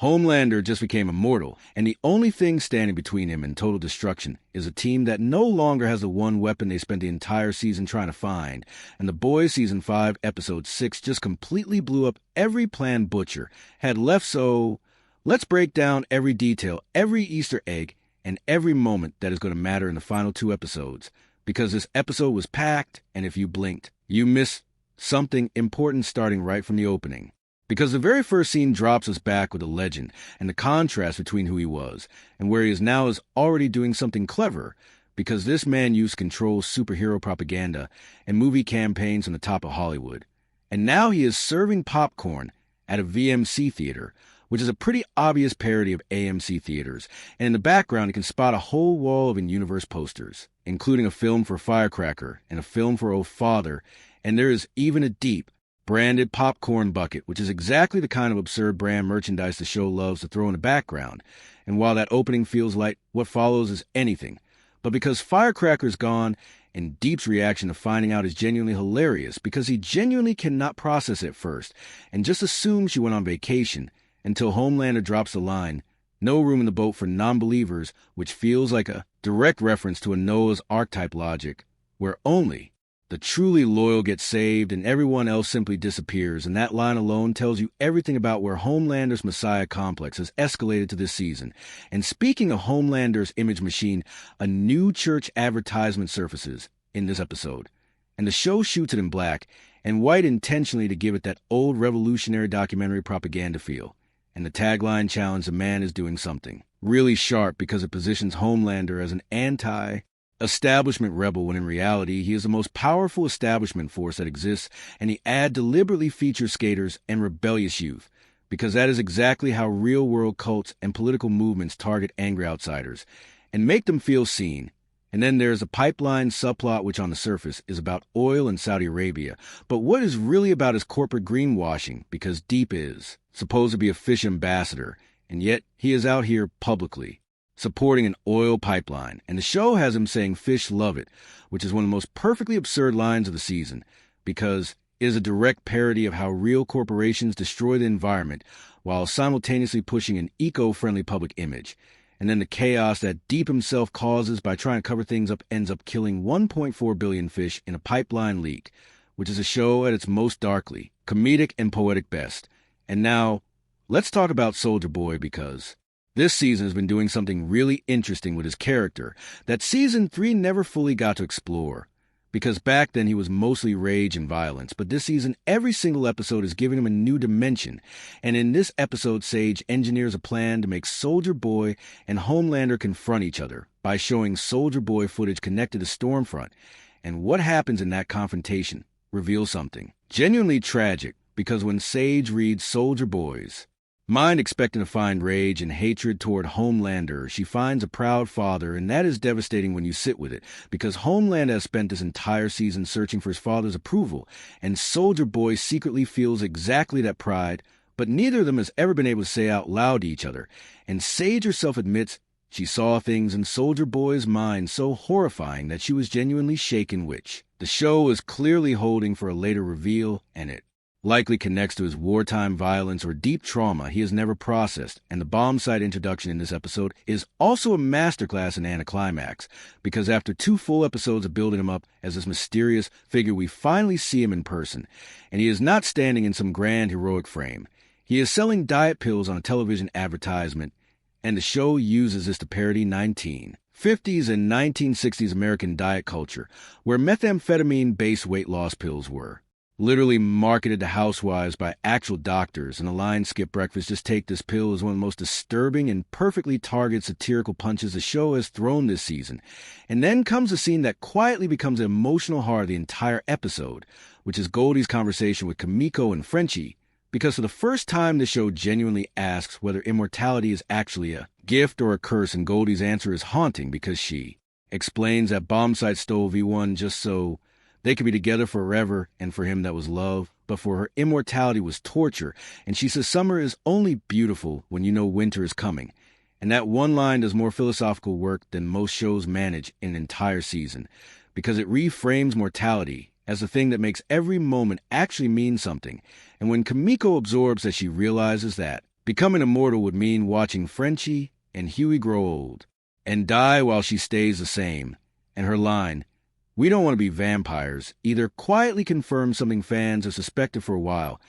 Homelander just became immortal, and the only thing standing between him and total destruction is a team that no longer has the one weapon they spent the entire season trying to find, and The Boys Season 5, Episode 6 just completely blew up every plan Butcher had left, so let's break down every detail, every Easter egg, and every moment that is going to matter in the final 2 episodes, because this episode was packed, and if you blinked, you missed something important starting right from the opening. Because the very first scene drops us back with a legend, and the contrast between who he was and where he is now is already doing something clever, because this man used to control superhero propaganda and movie campaigns on the top of Hollywood. And now he is serving popcorn at a VMC theater, which is a pretty obvious parody of AMC theaters, and in the background you can spot a whole wall of in-universe posters, including a film for Firecracker and a film for Oh Father, and there is even a deep, branded popcorn bucket, which is exactly the kind of absurd brand merchandise the show loves to throw in the background. And while that opening feels like what follows is anything, but because Firecracker's gone, and Deep's reaction to finding out is genuinely hilarious because he genuinely cannot process it first, and just assumes she went on vacation, until Homelander drops the line, "No room in the boat for non-believers," which feels like a direct reference to a Noah's Ark type logic, where only the truly loyal get saved and everyone else simply disappears, and that line alone tells you everything about where Homelander's Messiah complex has escalated to this season. And speaking of Homelander's image machine, a new church advertisement surfaces in this episode, and the show shoots it in black and white intentionally to give it that old revolutionary documentary propaganda feel. And the tagline challenge, "A man is doing something," really sharp because it positions Homelander as an anti-establishment rebel when in reality he is the most powerful establishment force that exists, and the ad deliberately features skaters and rebellious youth, because that is exactly how real-world cults and political movements target angry outsiders and make them feel seen. And then there's a pipeline subplot which on the surface is about oil in Saudi Arabia, but what is really about is corporate greenwashing, because Deep is supposed to be a fish ambassador, and yet he is out here publicly supporting an oil pipeline, and the show has him saying fish love it, which is one of the most perfectly absurd lines of the season, because it is a direct parody of how real corporations destroy the environment while simultaneously pushing an eco-friendly public image. And then the chaos that Deep himself causes by trying to cover things up ends up killing 1.4 billion fish in a pipeline leak, which is a show at its most darkly comedic and poetic best. And now, let's talk about Soldier Boy, because this season has been doing something really interesting with his character that Season 3 never fully got to explore, because back then he was mostly rage and violence, but this season every single episode is giving him a new dimension, and in this episode Sage engineers a plan to make Soldier Boy and Homelander confront each other by showing Soldier Boy footage connected to Stormfront, and what happens in that confrontation reveals something genuinely tragic, because when Sage reads Soldier Boy's mind expecting to find rage and hatred toward Homelander, she finds a proud father, and that is devastating when you sit with it, because Homelander has spent this entire season searching for his father's approval, and Soldier Boy secretly feels exactly that pride, but neither of them has ever been able to say out loud to each other, and Sage herself admits she saw things in Soldier Boy's mind so horrifying that she was genuinely shaken, which the show is clearly holding for a later reveal, and it likely connects to his wartime violence or deep trauma he has never processed, and the bomb site introduction in this episode is also a masterclass in anticlimax, because after 2 full episodes of building him up as this mysterious figure, we finally see him in person, and he is not standing in some grand heroic frame. He is selling diet pills on a television advertisement, and the show uses this to parody 1950s and 1960s American diet culture, where methamphetamine-based weight loss pills were literally marketed to housewives by actual doctors, and the line "skip breakfast, just take this pill" is one of the most disturbing and perfectly targeted satirical punches the show has thrown this season. And then comes a scene that quietly becomes an emotional heart of the entire episode, which is Goldie's conversation with Kimiko and Frenchie, because for the first time the show genuinely asks whether immortality is actually a gift or a curse, and Goldie's answer is haunting, because she explains that Bombsight stole V1 just so they could be together forever, and for him that was love, but for her immortality was torture, and she says summer is only beautiful when you know winter is coming. And that one line does more philosophical work than most shows manage in an entire season, because it reframes mortality as the thing that makes every moment actually mean something. And when Kimiko absorbs that, she realizes that Becoming immortal would mean watching Frenchie and Huey grow old and die while she stays the same. And her line, "We don't want to be vampires," either quietly confirms something fans have suspected for a while,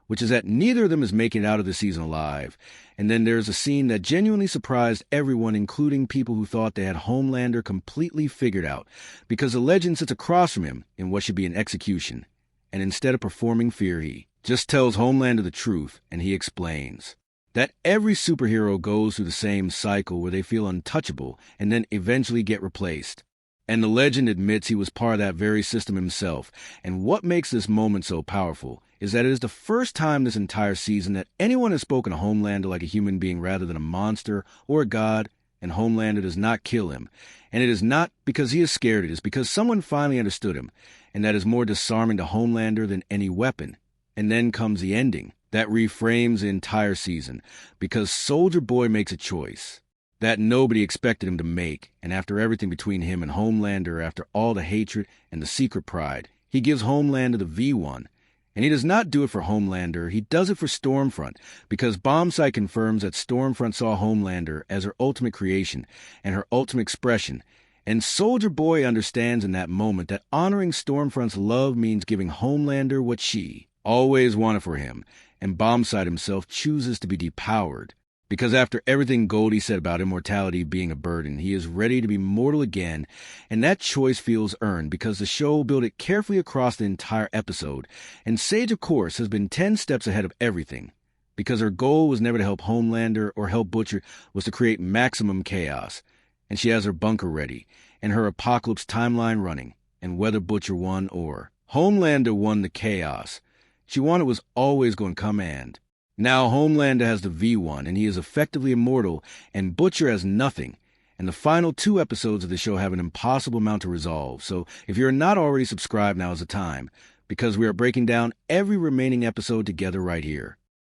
which is that neither of them is making it out of the season alive. And then there's a scene that genuinely surprised everyone, including people who thought they had Homelander completely figured out, because the legend sits across from him in what should be an execution. And instead of performing fear, he just tells Homelander the truth, and he explains that every superhero goes through the same cycle where they feel untouchable and then eventually get replaced. And the legend admits he was part of that very system himself. And what makes this moment so powerful is that it is the first time this entire season that anyone has spoken to Homelander like a human being rather than a monster or a god, and Homelander does not kill him. And it is not because he is scared, it is because someone finally understood him, and that is more disarming to Homelander than any weapon. And then comes the ending that reframes the entire season, because Soldier Boy makes a choice that nobody expected him to make, and after everything between him and Homelander, after all the hatred and the secret pride, he gives Homelander the V1. And he does not do it for Homelander, he does it for Stormfront, because Bombsight confirms that Stormfront saw Homelander as her ultimate creation and her ultimate expression. And Soldier Boy understands in that moment that honoring Stormfront's love means giving Homelander what she always wanted for him, and Bombsight himself chooses to be depowered. Because after everything Goldie said about immortality being a burden, he is ready to be mortal again, and that choice feels earned because the show built it carefully across the entire episode. And Sage, of course, has been 10 steps ahead of everything, because her goal was never to help Homelander or help Butcher, was to create maximum chaos. And she has her bunker ready, and her apocalypse timeline running, and whether Butcher won or Homelander won the chaos, she won, it was always going to come. And now Homelander has the V1, and he is effectively immortal, and Butcher has nothing. And the final 2 episodes of the show have an impossible amount to resolve. So if you're not already subscribed, now is the time, because we are breaking down every remaining episode together right here.